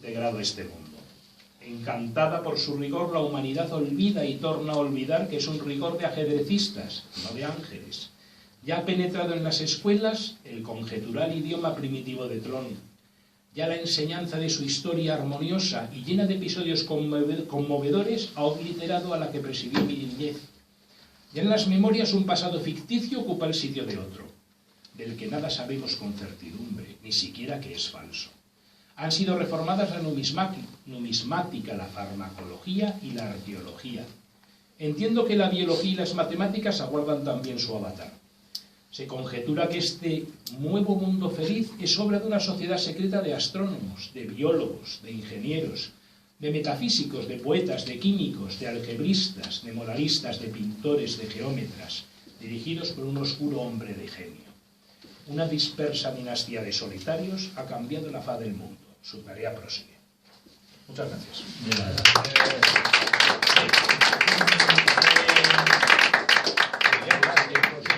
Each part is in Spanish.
de grado este mundo. Encantada por su rigor, la humanidad olvida y torna a olvidar que es un rigor de ajedrecistas, no de ángeles. Ya ha penetrado en las escuelas el conjetural idioma primitivo de Tron. Ya la enseñanza de su historia armoniosa y llena de episodios conmovedores ha obliterado a la que presidió mi niñez. Ya en las memorias un pasado ficticio ocupa el sitio de otro, del que nada sabemos con certidumbre, ni siquiera que es falso. Han sido reformadas la numismática, la farmacología y la arqueología. Entiendo que la biología y las matemáticas aguardan también su avatar. Se conjetura que este nuevo mundo feliz es obra de una sociedad secreta de astrónomos, de biólogos, de ingenieros, de metafísicos, de poetas, de químicos, de algebristas, de moralistas, de pintores, de geómetras, dirigidos por un oscuro hombre de genio. Una dispersa dinastía de solitarios ha cambiado la faz del mundo. Su tarea prosigue. Muchas gracias.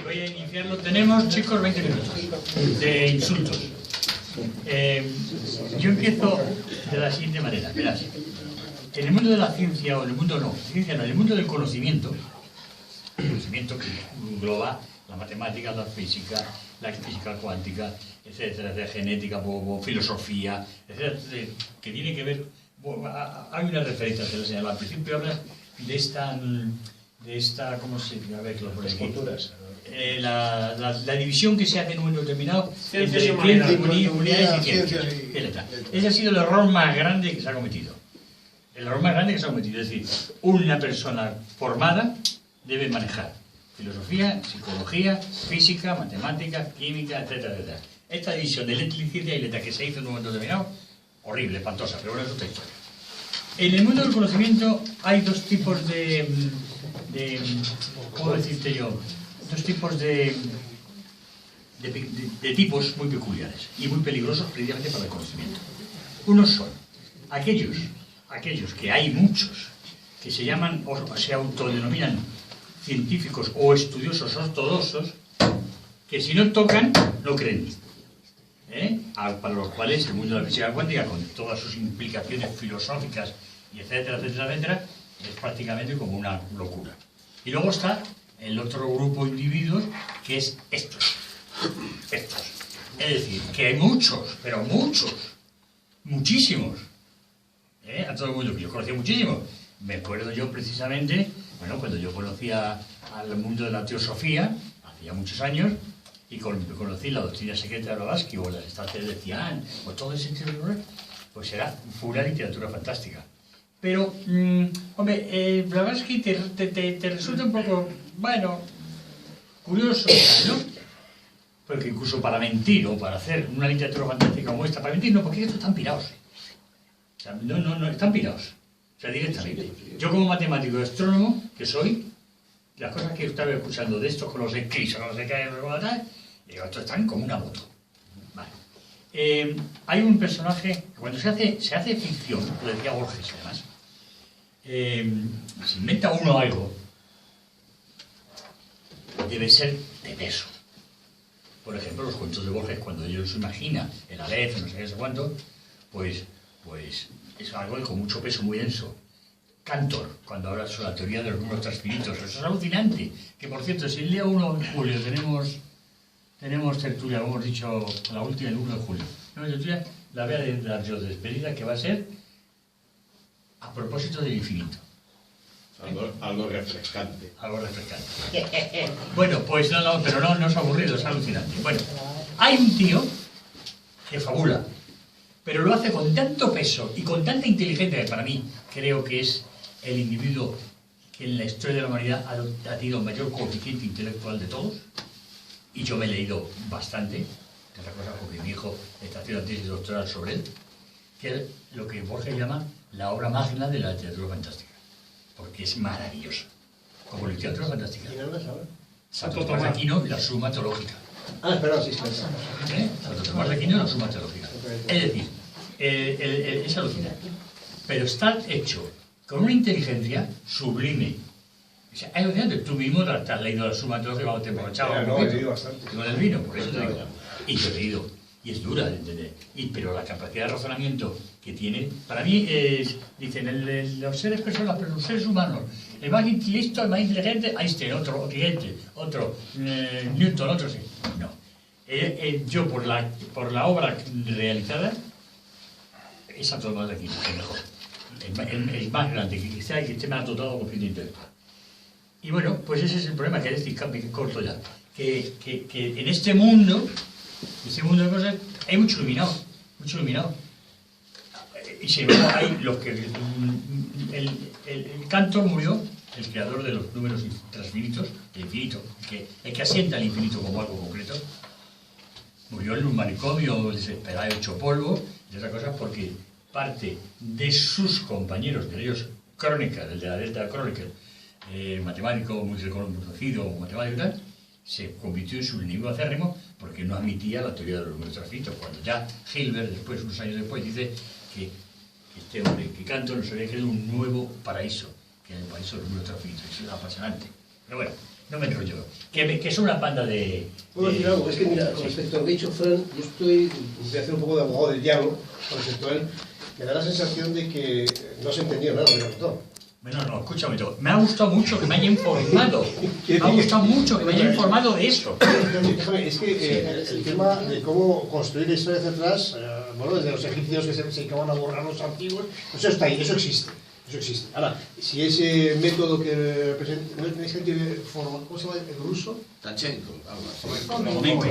Voy a iniciarlo. Tenemos, chicos, 20 minutos de insultos. Yo empiezo de la siguiente manera. Verás, en el mundo de la ciencia, o en el mundo ciencia no, en el mundo del conocimiento, el conocimiento que engloba la matemática, la física cuántica, etcétera, de genética, filosofía, etcétera, que tiene que ver. Bueno, hay una referencia que les señalaba al principio, habla de esta, ¿cómo se llama? A ver, que lo pone aquí. La división que se hace en un momento determinado entre ciencias, humanidades y ciencias. Ese ha sido el error más grande que se ha cometido. El error más grande que se ha cometido. Es decir, una persona formada debe manejar filosofía, psicología, física, matemáticas, química, etcétera, etcétera. Esta división de ciencia y letra que se hizo en un momento determinado, horrible, espantosa, pero bueno, es otra historia. En el mundo del conocimiento hay dos tipos de ¿cómo decirte yo? Dos tipos de tipos muy peculiares y muy peligrosos precisamente para el conocimiento. Unos son aquellos que hay muchos que se llaman o se autodenominan científicos o estudiosos ortodoxos, que si no tocan, no creen. Para los cuales el mundo de la física cuántica, con todas sus implicaciones filosóficas y etcétera, etcétera, etcétera, es prácticamente como una locura. Y luego está el otro grupo de individuos, que es estos. Es decir, que hay muchos, pero muchos, muchísimos. A todo el mundo, que yo conocía muchísimo. Me acuerdo yo precisamente, bueno, cuando yo conocía al mundo de la teosofía, hacía muchos años, y conocí la doctrina secreta de Blavatsky, o las estancias de Cian, o todo ese tipo de, pues fue una literatura fantástica. Pero, hombre, Blavatsky te resulta un poco, bueno, curioso, ¿no? Porque incluso para mentir o para hacer una literatura fantástica como esta, para mentir no, porque estos están pirados. O sea, no, están pirados. O sea, directamente. Yo como matemático y astrónomo, que soy, las cosas que estaba escuchando de estos con los eclipses, con los de que digo, estos están como una moto. Vale. Hay un personaje, que cuando se hace ficción, lo decía Borges además, si inventa uno algo, debe ser de peso. Por ejemplo, los cuentos de Borges, cuando ellos se imagina el Aleph, no sé qué, no sé cuánto, pues es algo con mucho peso, muy denso. Cantor, cuando habla sobre la teoría de los números transfinitos, eso es alucinante. Que por cierto, si el día 1 de julio tenemos tertulia, como hemos dicho, la última, el 1 de julio. No, tertulia, la voy a dar yo de despedida, que va a ser a propósito del infinito. Algo refrescante. Algo refrescante. Bueno, pues pero no es aburrido, es alucinante. Bueno, hay un tío que fabula, pero lo hace con tanto peso y con tanta inteligencia que para mí creo que es el individuo que en la historia de la humanidad ha tenido el mayor coeficiente intelectual de todos, y yo me he leído bastante, de otra cosa porque mi hijo está haciendo tesis doctoral sobre él, que es lo que Borges llama la obra magna de la literatura fantástica, porque es maravillosa, como literatura fantástica. ¿Quién hablas ahora? Santo Tomás de Aquino, la Suma Teológica. Espera, sí. Santo Tomás de Aquino, la Suma Teológica. Es decir, es alucinante, pero está hecho con una inteligencia sublime. O sea, es alucinante. Tú mismo te has leído la Suma Teológica cuando te emborrachabas. No, he leído bastante. Con el vino, por eso te digo. Y yo he leído, y es dura de entender. Pero la capacidad de razonamiento que tiene, para mí, dicen, los seres personas, pero los seres humanos, el más listo, el más inteligente, Einstein, otro, Newton, otro sí. No. Yo, por la obra realizada, es a todo más de aquí, el mejor. El más grande, que esté más dotado con fin de intelectual. Y bueno, pues ese es el problema, que es decir, corto ya. Que en este mundo de cosas, hay mucho iluminado. Y sin embargo, hay los que... El Cantor murió, el creador de los números transfinitos, el infinito, el que asienta al infinito como algo concreto, murió en un manicomio desesperado, hecho polvo, y otras cosas, porque parte de sus compañeros, de ellos Kronecker, el de la Delta Kronecker, matemático muy reconocido, matemático y tal, se convirtió en su enemigo acérrimo porque no admitía la teoría de los números transfinitos. Cuando ya Hilbert, después, unos años después, dice que este hombre, que Cantor nos había creado un nuevo paraíso, que era el paraíso de los números transfinitos. Eso es apasionante. Pero bueno, no me enrollo. Que es una banda de... Puedo decir algo, es que mira, con respecto a lo que ha dicho Fran, yo voy a hacer un poco de abogado del diablo con respecto a él. Me da la sensación de que no se entendió nada de lo que contó. Bueno, no, escúchame todo. Me ha gustado mucho que me haya informado. Me ha gustado mucho que me haya informado de eso. Déjame, es que el tema de cómo construir la historia hacia atrás, bueno, desde los egipcios que se dedicaban a borrar los antiguos, eso está ahí, eso existe. Ahora, si ese método que representa, ¿no es gente ¿cómo se llama el ruso? Tachenko, algo así. Flamenco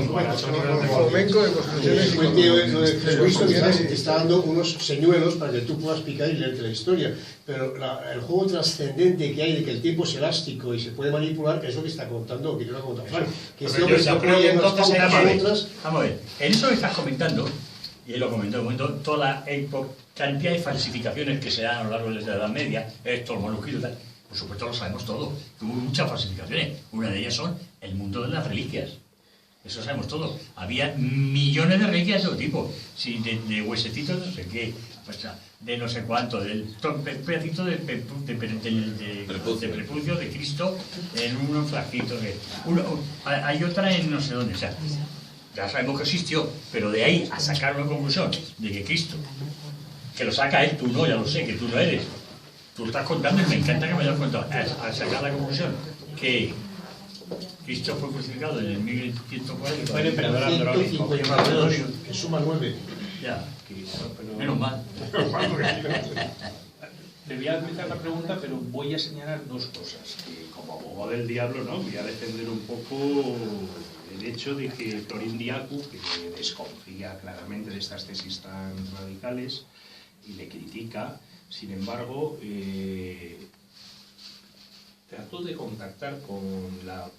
de construcciones. Jesucristo te está dando unos señuelos para que tú puedas picar y leerte la historia. Pero el juego trascendente que hay de que el tiempo es elástico y se puede manipular es lo que está contando, que yo lo he contado Frank. Que este hombre está poniendo unas pautas a otras. Vamos a ver, en eso que estás comentando, y él lo comentó en un momento, toda la cantidad de falsificaciones que se dan a lo largo de la Edad Media, estos manuscritos, tal, por supuesto lo sabemos todo, que hubo muchas falsificaciones. Una de ellas son el mundo de las reliquias. Eso lo sabemos todo. Había millones de reliquias de todo tipo, sí, de huesecitos, no sé qué, de no sé cuánto, del pedacito de prepucio de Cristo en unos frasquitos. Hay otra en no sé dónde, o sea, ya sabemos que existió, pero de ahí a sacar una conclusión de que Cristo, que lo saca él, tú no, ya lo sé, que tú no eres. Tú estás contando y me encanta que me hayas contado. A sacar la conclusión que Cristo fue crucificado en el 1140. Fue el emperador Andrónico. Que suma 9. Ya, menos mal. Te voy a empezar la pregunta, pero voy a señalar dos cosas. Que como abogado del diablo, ¿no? Voy a defender un poco el hecho de que Florin Diacu, que desconfía claramente de estas tesis tan radicales y le critica, sin embargo, trató de contactar con las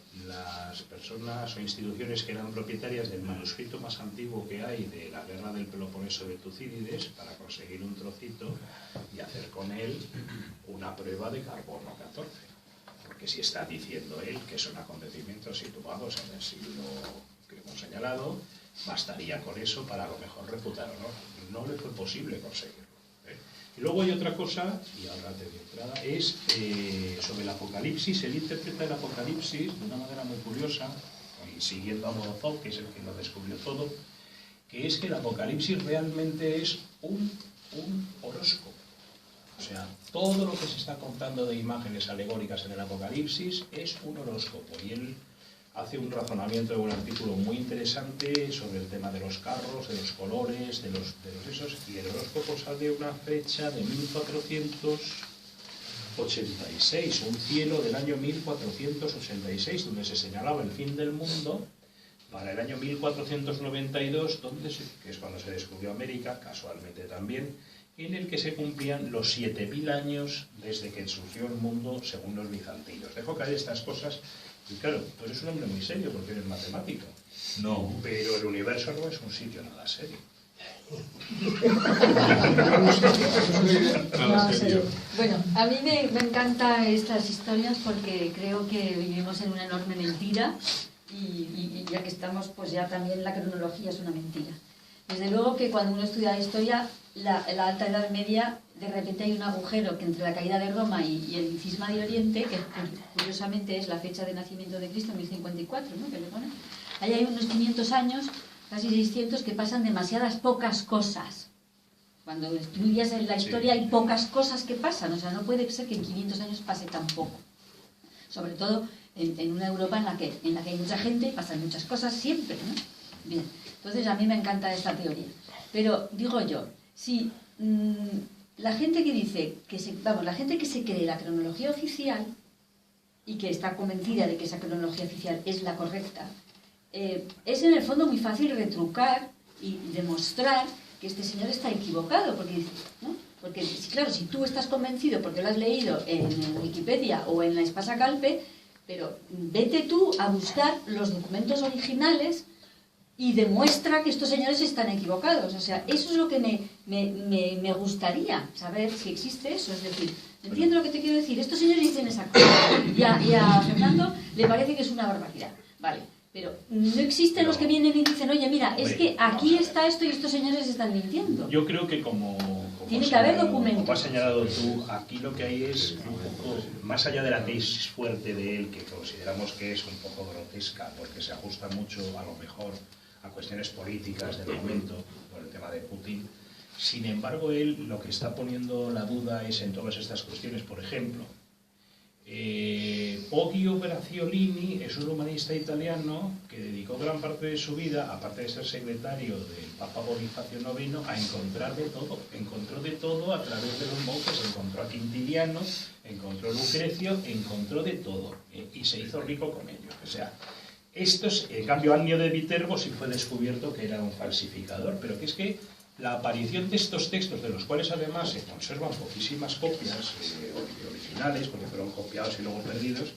personas o instituciones que eran propietarias del manuscrito más antiguo que hay de la guerra del Peloponeso de Tucídides para conseguir un trocito y hacer con él una prueba de carbono 14. Porque si está diciendo él que son acontecimientos situados en el siglo que hemos señalado, bastaría con eso para a lo mejor refutar o no. No le fue posible conseguirlo. Y luego hay otra cosa, y ahora te doy entrada, es sobre el Apocalipsis. Él interpreta el Apocalipsis de una manera muy curiosa, y siguiendo a Morozov, que es el que lo descubrió todo, que es que el Apocalipsis realmente es un horóscopo. O sea, todo lo que se está contando de imágenes alegóricas en el Apocalipsis es un horóscopo. Y él hace un razonamiento de un artículo muy interesante sobre el tema de los carros, de los colores, de los esos, y el horóscopo sale una fecha de 1486, un cielo del año 1486, donde se señalaba el fin del mundo, para el año 1492, que es cuando se descubrió América, casualmente también, en el que se cumplían los 7000 años desde que surgió el mundo según los bizantinos. Dejo caer estas cosas. Y claro, tú eres un hombre muy serio porque eres matemático. No. Pero el universo no es un sitio nada serio. No, serio. Bueno, a mí me encantan estas historias porque creo que vivimos en una enorme mentira y ya que estamos, pues ya también la cronología es una mentira. Desde luego que cuando uno estudia la historia, la Alta Edad Media, de repente hay un agujero que entre la caída de Roma y el cisma de Oriente, que curiosamente es la fecha de nacimiento de Cristo, 1054, ¿no? Que le pone. Ahí hay unos 500 años, casi 600, que pasan demasiadas pocas cosas. Cuando estudias en la historia hay pocas cosas que pasan, o sea, no puede ser que en 500 años pase tan poco. Sobre todo en una Europa en la que hay mucha gente, pasan muchas cosas siempre, ¿no? Bien, entonces a mí me encanta esta teoría. Pero digo yo, si la gente que dice, la gente que se cree la cronología oficial y que está convencida de que esa cronología oficial es la correcta, es en el fondo muy fácil retrucar y demostrar que este señor está equivocado, porque, ¿no? Porque claro, si tú estás convencido porque lo has leído en Wikipedia o en la Espasa Calpe, pero vete tú a buscar los documentos originales y demuestra que estos señores están equivocados. O sea, eso es lo que me gustaría saber, si existe eso. Es decir, entiendo lo que te quiero decir. Estos señores dicen esa cosa y a Fernando le parece que es una barbaridad. Vale, pero no existen los que vienen y dicen, oye, mira, es que aquí está esto y estos señores están mintiendo. Yo creo que como tiene que haber documentos. Como has señalado tú, aquí lo que hay es un poco, más allá de la tesis fuerte de él, que consideramos que es un poco grotesca, porque se ajusta mucho, a lo mejor, a cuestiones políticas del momento, por el tema de Putin. Sin embargo, él lo que está poniendo la duda es en todas estas cuestiones. Por ejemplo, Poggio Graziolini es un humanista italiano que dedicó gran parte de su vida, aparte de ser secretario del Papa Bonifacio IX, a encontrar de todo. Encontró de todo a través de los monjes, encontró a Quintiliano, encontró a Lucrecio, encontró de todo, y se hizo rico con ellos. O sea, en cambio, Annio de Viterbo sí fue descubierto que era un falsificador, pero que es que la aparición de estos textos, de los cuales además se conservan poquísimas copias originales, porque fueron copiados y luego perdidos,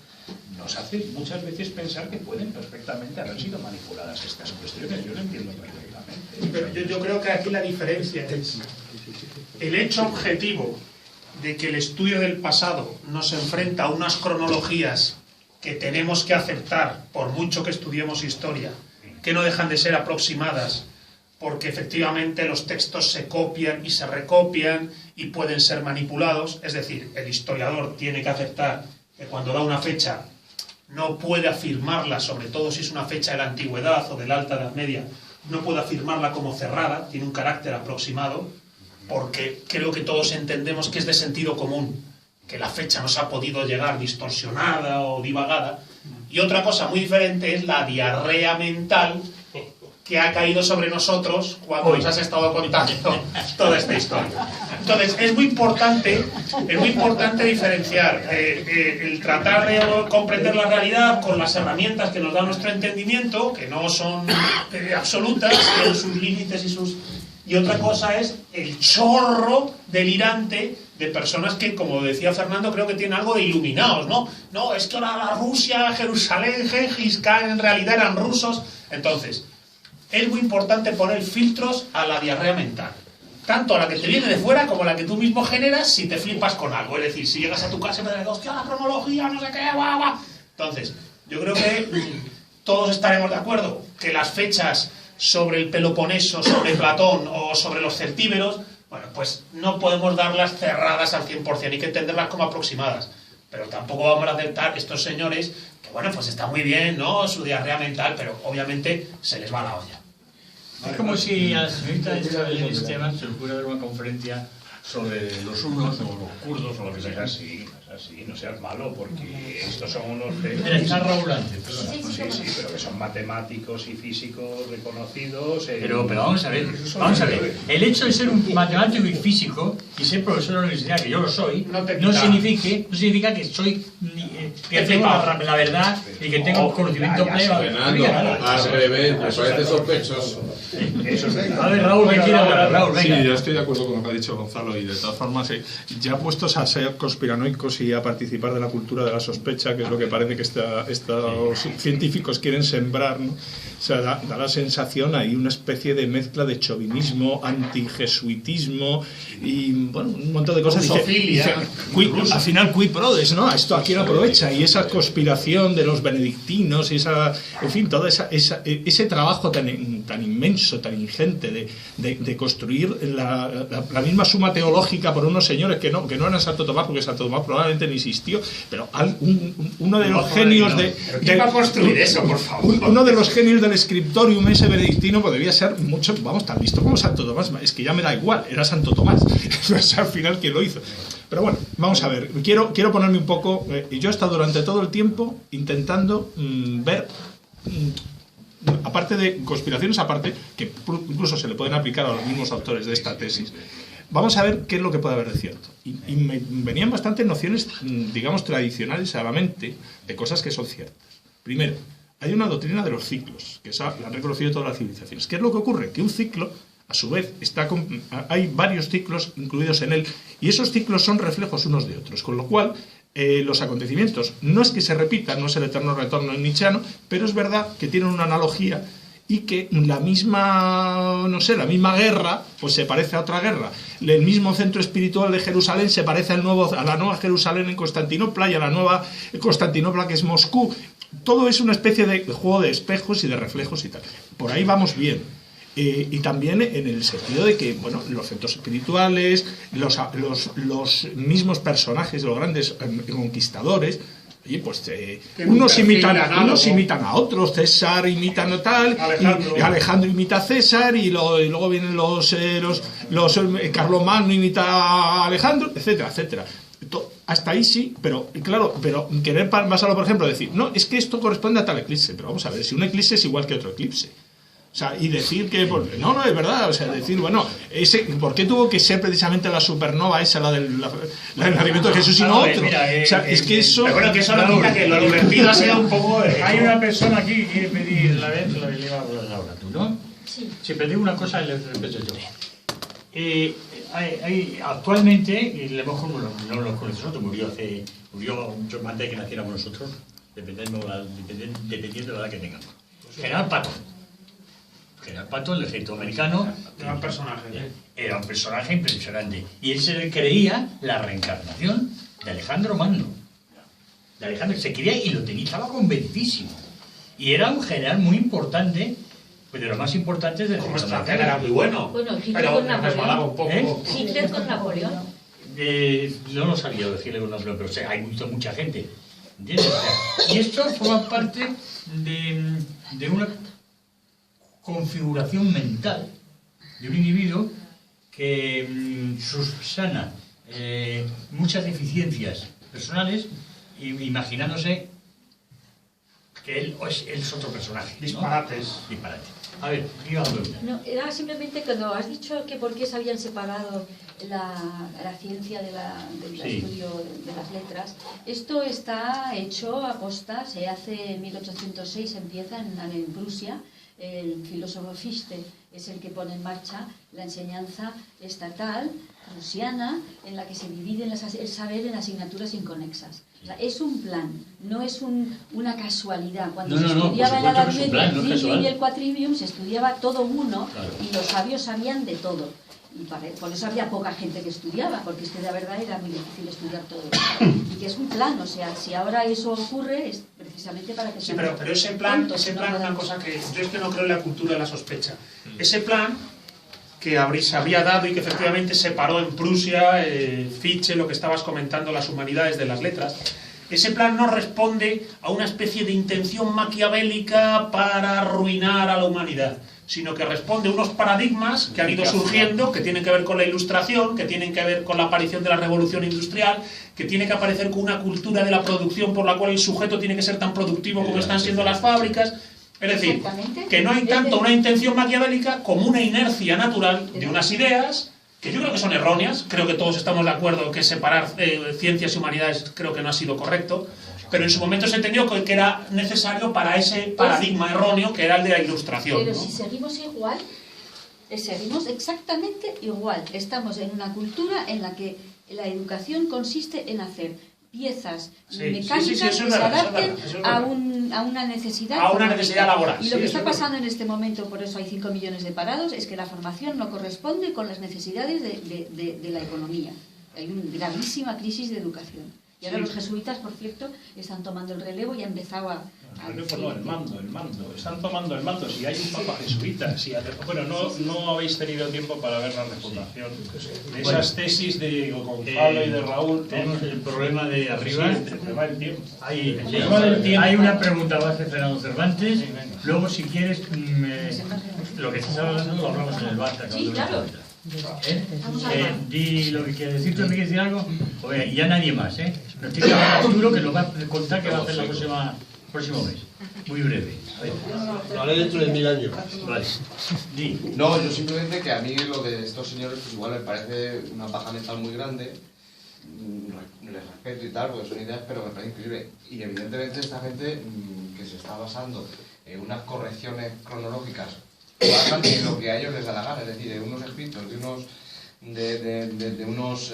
nos hace muchas veces pensar que pueden perfectamente haber sido manipuladas estas cuestiones. Yo lo entiendo perfectamente. Pero yo creo que aquí la diferencia es el hecho objetivo de que el estudio del pasado nos enfrenta a unas cronologías que tenemos que aceptar, por mucho que estudiemos historia, que no dejan de ser aproximadas, porque efectivamente los textos se copian y se recopian y pueden ser manipulados. Es decir, el historiador tiene que aceptar que cuando da una fecha no puede afirmarla, sobre todo si es una fecha de la antigüedad o de la alta edad media, no puede afirmarla como cerrada, tiene un carácter aproximado, porque creo que todos entendemos que es de sentido común, que la fecha nos ha podido llegar distorsionada o divagada. Y otra cosa muy diferente es la diarrea mental que ha caído sobre nosotros cuando nos has estado contando toda esta historia. Entonces, es muy importante diferenciar el tratar de comprender la realidad con las herramientas que nos da nuestro entendimiento, que no son absolutas, tienen sus límites y sus... Y otra cosa es el chorro delirante de personas que, como decía Fernando, creo que tienen algo de iluminados, ¿no? No, es que ahora la Rusia, Jerusalén, Gengis Khan, en realidad eran rusos. Entonces, es muy importante poner filtros a la diarrea mental. Tanto a la que te viene de fuera como a la que tú mismo generas si te flipas con algo. Es decir, si llegas a tu casa y me dices, hostia, la cronología, no sé qué, guau, guau. Entonces, yo creo que todos estaremos de acuerdo que las fechas sobre el Peloponeso, sobre Platón o sobre los celtíberos, bueno, pues no podemos darlas cerradas al 100%, hay que entenderlas como aproximadas. Pero tampoco vamos a aceptar estos señores que, bueno, pues está muy bien, ¿no?, su diarrea mental, pero obviamente se les va la olla. Es como si a la señorita Isabel Esteban se le pudiera dar una conferencia sobre los hunos o los kurdos o lo que sea. Así, no seas malo, porque estos son unos... Está Raúl antes, sí, pero que son matemáticos y físicos reconocidos... Pero vamos a ver, el hecho de ser un matemático y físico y ser profesor de la universidad, que yo lo soy, no significa que soy... que tengo la verdad y que tengo conocimiento pleno. Al revés, me parece sospechoso. A ver, Raúl, ¿qué quiere hablar? Raúl, venga. Sí, yo estoy de acuerdo con lo que ha dicho Gonzalo, y de todas formas, ya puestos a ser conspiranoicos y a participar de la cultura de la sospecha, que es lo que parece que estos científicos quieren sembrar, ¿no? O sea, da la sensación, hay una especie de mezcla de chauvinismo, antijesuitismo y, bueno, un montón de cosas. Al final, cui prodest, ¿no? Esto a quién aprovecha, y esa conspiración de los benedictinos y esa, en fin, todo ese trabajo tan tan inmenso, tan ingente de construir la misma suma teológica por unos señores que no eran Santo Tomás, porque Santo Tomás probablemente ni existió, pero uno de los genios ¿Quién va a construir eso, por favor? Uno de los genios del scriptorium ese benedictino pues debía ser mucho, vamos, tan listo como Santo Tomás. Es que ya me da igual, era Santo Tomás. Es al final quien lo hizo. Pero bueno, vamos a ver. Quiero ponerme un poco. Yo he estado durante todo el tiempo intentando ver. Aparte de conspiraciones, aparte, que incluso se le pueden aplicar a los mismos autores de esta tesis. Vamos a ver qué es lo que puede haber de cierto. Y me venían bastantes nociones, digamos, tradicionales a la mente de cosas que son ciertas. Primero, hay una doctrina de los ciclos, que esa la han reconocido todas las civilizaciones. ¿Qué es lo que ocurre? Que un ciclo, a su vez, hay varios ciclos incluidos en él, y esos ciclos son reflejos unos de otros, con lo cual los acontecimientos no es que se repitan, no es el eterno retorno nietzscheano, pero es verdad que tienen una analogía y que la misma guerra pues se parece a otra guerra. El mismo centro espiritual de Jerusalén se parece a la nueva Jerusalén en Constantinopla y a la nueva Constantinopla que es Moscú. Todo es una especie de juego de espejos y de reflejos y tal. Por ahí vamos bien. Y también en el sentido de que, bueno, los centros espirituales, los mismos personajes, los grandes conquistadores, oye, pues unos imitan a otros, César imita a tal, y Alejandro imita a César, y luego vienen los Carlomagno imita a Alejandro, etcétera, etcétera. Hasta ahí sí, pero claro, pero querer basarlo, por ejemplo, decir, no, es que esto corresponde a tal eclipse, pero vamos a ver, si un eclipse es igual que otro eclipse. O sea, y decir que, pues, no, es verdad, o sea, decir, bueno, ¿por qué tuvo que ser precisamente la supernova esa, la del nacimiento de Jesús y no otro? O sea, es que eso... Pero bueno, que eso no quita que lo divertido ha sido un poco... Hay una persona aquí que quiere pedir la vez, la le iba a hablar ahora, ¿tú, no? Sí. Siempre digo una cosa y le respeto yo. Actualmente, y le hemos no lo conocemos nosotros, murió mucho más antes de que naciéramos nosotros, dependiendo de la edad que tengamos. General Patton. General Patton, el ejército americano, era un personaje impresionante. Y él se creía la reencarnación de Alejandro Magno. Se creía y lo tenía, estaba convencidísimo. Y era un general muy importante, pues de los más importantes del ejército americano. Era muy bueno. Bueno, Hitler con Napoleón. Un poco. Hitler con Napoleón. No lo sabía decirle con Napoleón, pero o sea, hay mucha gente. ¿Entiendes? O sea, y esto forma parte de una configuración mental de un individuo que subsana muchas deficiencias personales, imaginándose que él es otro personaje, ¿no? Disparates. Disparate. A ver, iba a hablar. No, era simplemente cuando has dicho que por qué se habían separado la ciencia del Sí. estudio de las letras. Esto está hecho a posta, se hace en 1806, empieza en Prusia. El filósofo Fichte es el que pone en marcha la enseñanza estatal prusiana en la que se divide el saber en asignaturas inconexas. O sea, es un plan, no es una casualidad. Cuando se estudiaba en la Edad Media el trivium y el quadrivium, se estudiaba todo uno, claro, y los sabios sabían de todo. Y por eso había poca gente que estudiaba, porque es que de verdad era muy difícil estudiar todo eso. Y que es un plan, o sea, si ahora eso ocurre es precisamente para que... Sí, pero ese plan es una cosa que... Yo es que no creo en la cultura de la sospecha. Ese plan que se habría dado y que efectivamente separó en Prusia, Fichte, lo que estabas comentando, las humanidades de las letras, ese plan no responde a una especie de intención maquiavélica para arruinar a la humanidad, sino que responde a unos paradigmas que han ido surgiendo, que tienen que ver con la ilustración, que tienen que ver con la aparición de la revolución industrial, que tiene que aparecer con una cultura de la producción por la cual el sujeto tiene que ser tan productivo como están siendo las fábricas. Es decir, que no hay tanto una intención maquiavélica como una inercia natural de unas ideas que yo creo que son erróneas. Creo que todos estamos de acuerdo que separar ciencias y humanidades creo que no ha sido correcto, pero en su momento se entendió que era necesario para ese paradigma erróneo que era el de la ilustración. Pero ¿no? si seguimos igual, seguimos exactamente igual. Estamos en una cultura en la que la educación consiste en hacer piezas mecánicas que se adapten a una necesidad. A una necesidad laboral. Y lo que está pasando en este momento, por eso hay 5 millones de parados, es que la formación no corresponde con las necesidades de la economía. Hay una gravísima crisis de educación. Y ahora los jesuitas, por cierto, están tomando el relevo y han empezado a... el mando. Están tomando el mando. Si hay un papa jesuita, bueno, no habéis tenido tiempo para ver la refutación de esas tesis de Gonzalo y de Raúl. Tenemos el problema de arriba. Sí, el problema del tiempo. Hay una pregunta base de Fernando Cervantes. Luego, si quieres, lo que estás hablando lo hablamos en el bar. Sí, claro. Di lo que quieres decir. ¿Tú me quieres decir algo? Oye, y ya nadie más, ¿eh? Nos tiene que hablar Arturo, que nos va a contar qué va a hacer el próximo mes. Muy breve. Lo haré dentro de 1000 años. Vale. Di. No, yo simplemente que a mí lo de estos señores pues igual me parece una paja mental muy grande. Les respeto y tal, porque son ideas, pero me parece increíble. Y evidentemente esta gente que se está basando en unas correcciones cronológicas basan en lo que a ellos les da la gana, es decir, de unos escritos, de unos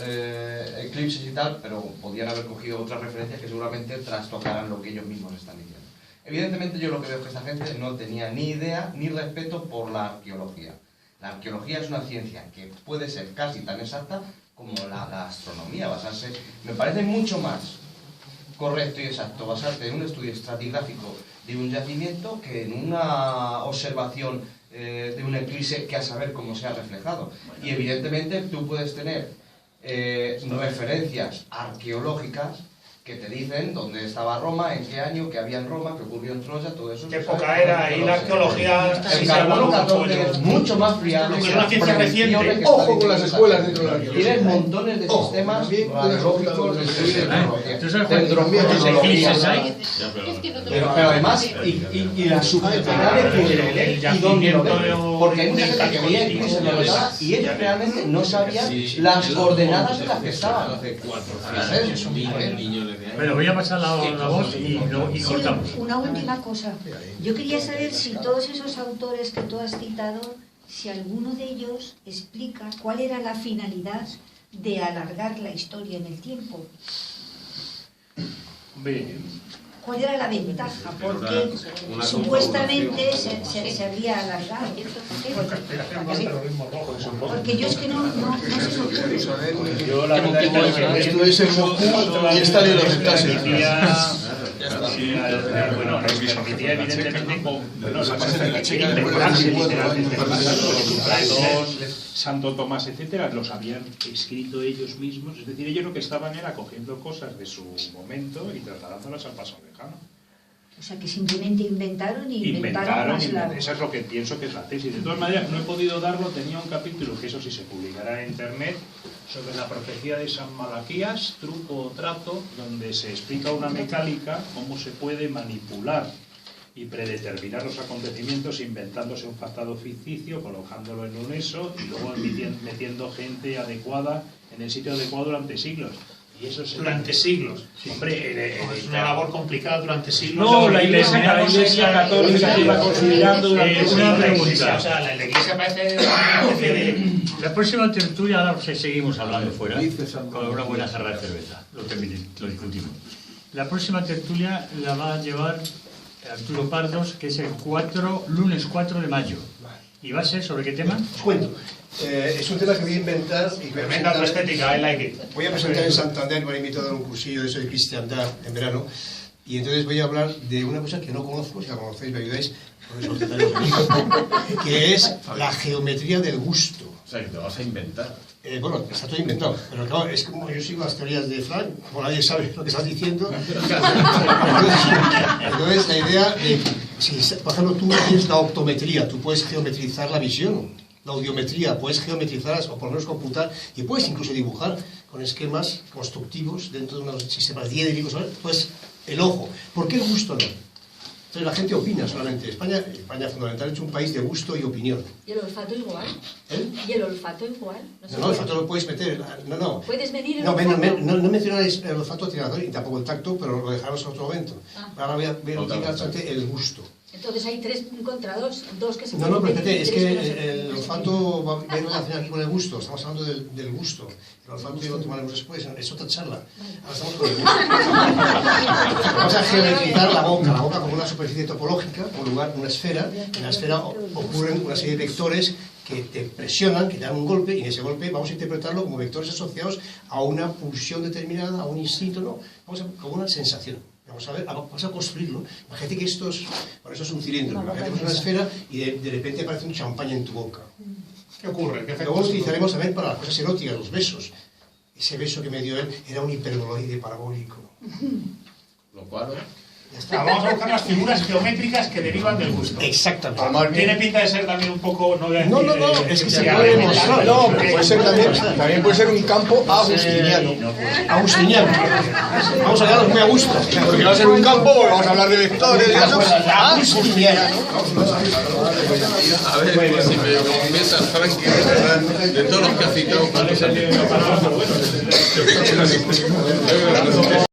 eclipses y tal, pero podían haber cogido otras referencias que seguramente trastocaran lo que ellos mismos están diciendo. Evidentemente yo lo que veo es que esta gente no tenía ni idea ni respeto por la arqueología. La arqueología es una ciencia que puede ser casi tan exacta como la astronomía. Me parece mucho más correcto y exacto basarte en un estudio estratigráfico de un yacimiento que en una observación de un eclipse que a saber cómo se ha reflejado. Y evidentemente tú puedes tener referencias arqueológicas que te dicen dónde estaba Roma, en qué año, qué había en Roma, qué ocurrió en Troya, todo eso. ¿Qué época era? Ahí la arqueología... El carbono 14 es mucho más fiable. Es una ciencia reciente. Ojo con las escuelas dentro de la arqueología. Tienes montones de sistemas radiológicos de estudio de ¿Cuántos eclipses hay? Pero además, y la subjetividad de que y dónde lo ven. Porque hay mucha gente que veía eclipses en la verdad y ellos realmente no sabían las coordenadas de las que estaban. Bueno, voy a pasar la voz y cortamos. Una última cosa. Yo quería saber si todos esos autores que tú has citado, si alguno de ellos explica cuál era la finalidad de alargar la historia en el tiempo. ¿Cuál era la ventaja? Porque supuestamente se había alargado. Porque yo es que no sé sobre Yo la verdad es Esto es el Moscú y esta de los detalles. Bueno, nos permitía evidentemente Santo Tomás, etcétera, los habían escrito ellos mismos, es decir, ellos lo que estaban era cogiendo cosas de su momento y trasladándolas al pasado lejano. O sea, que simplemente inventaron más la... Eso es lo que pienso que es la tesis. De todas maneras, no he podido darlo, tenía un capítulo, que eso sí se publicará en internet, sobre la profecía de San Malaquías, truco o trato, donde se explica una mecánica, cómo se puede manipular y predeterminar los acontecimientos inventándose un pasado ficticio, colocándolo en un eso y luego metiendo gente adecuada en el sitio adecuado durante siglos. Y eso durante siglos. Sí. Hombre, es una labor complicada durante siglos. No, la Iglesia Católica lleva considerando durante una pregunta. O sea, la Iglesia parece... La próxima tertulia, ahora seguimos hablando fuera, con una buena jarra de cerveza, lo discutimos. La próxima tertulia la va a llevar Arturo Pardos, que es el lunes 4 de mayo. ¿Y va a ser sobre qué tema? Os cuento. Es un tema que voy a inventar y tremenda tu estética, I like it. Voy a presentar en Santander, me han invitado a un cursillo de eso de cristiandad en verano, y entonces voy a hablar de una cosa que no conozco, si la conocéis me ayudáis, que es la geometría del gusto. O sea, que te vas a inventar. Bueno, está todo inventado, pero claro, es como yo sigo las teorías de Frank, como nadie sabe lo que estás diciendo. Entonces la idea de, si por ejemplo tú tienes la optometría, tú puedes geometrizar la visión, la audiometría, puedes geometrizarlas o por lo menos computar y puedes incluso dibujar con esquemas constructivos dentro de unos sistemas diédricos, pues el ojo. ¿Por qué el gusto no? Entonces la gente opina solamente. España fundamentalmente es un país de gusto y opinión. ¿Y el olfato igual? ¿Eh? ¿Y el olfato igual? No, el olfato lo puedes meter. No. ¿Puedes medir el olfato? olfato? No mencionáis el olfato tirador y tampoco el tacto, pero lo dejaremos en otro momento. Ahora voy a explicar bastante el gusto. Entonces hay 3 contra 2, 2 que se No, pero espérate, es que el olfato va a ir relacionado aquí con el gusto. Estamos hablando del gusto. El olfato lo tomaremos después, es otra charla. Ahora estamos con el gusto. Vamos a geometrizar la boca como una superficie topológica, un lugar, una esfera. En la esfera ocurren una serie de vectores que te presionan, que te dan un golpe, y en ese golpe vamos a interpretarlo como vectores asociados a una pulsión determinada, a un instinto, no, como una sensación. Vamos a ver, vamos a construirlo. Imagínate que esto es un cilindro, imagínate que es una esfera y de repente aparece un champán en tu boca. ¿Qué ocurre? ¿Qué Luego lo utilizaremos también para las cosas eróticas, los besos. Ese beso que me dio él era un hiperboloide parabólico. Lo cual, Vamos a buscar las figuras geométricas que derivan del gusto. Exactamente. Tiene pinta de ser también un poco... No, es que se puede demostrar. No, puede ser también puede ser un campo agustiniano. Agustiniano. Vamos a hablar muy a gusto. Porque va a ser un campo, vamos a hablar de vectores, de eso. Agustiniano. a ver, si me confiesas, Frankie, de todos los que has citado, ¿cuántos han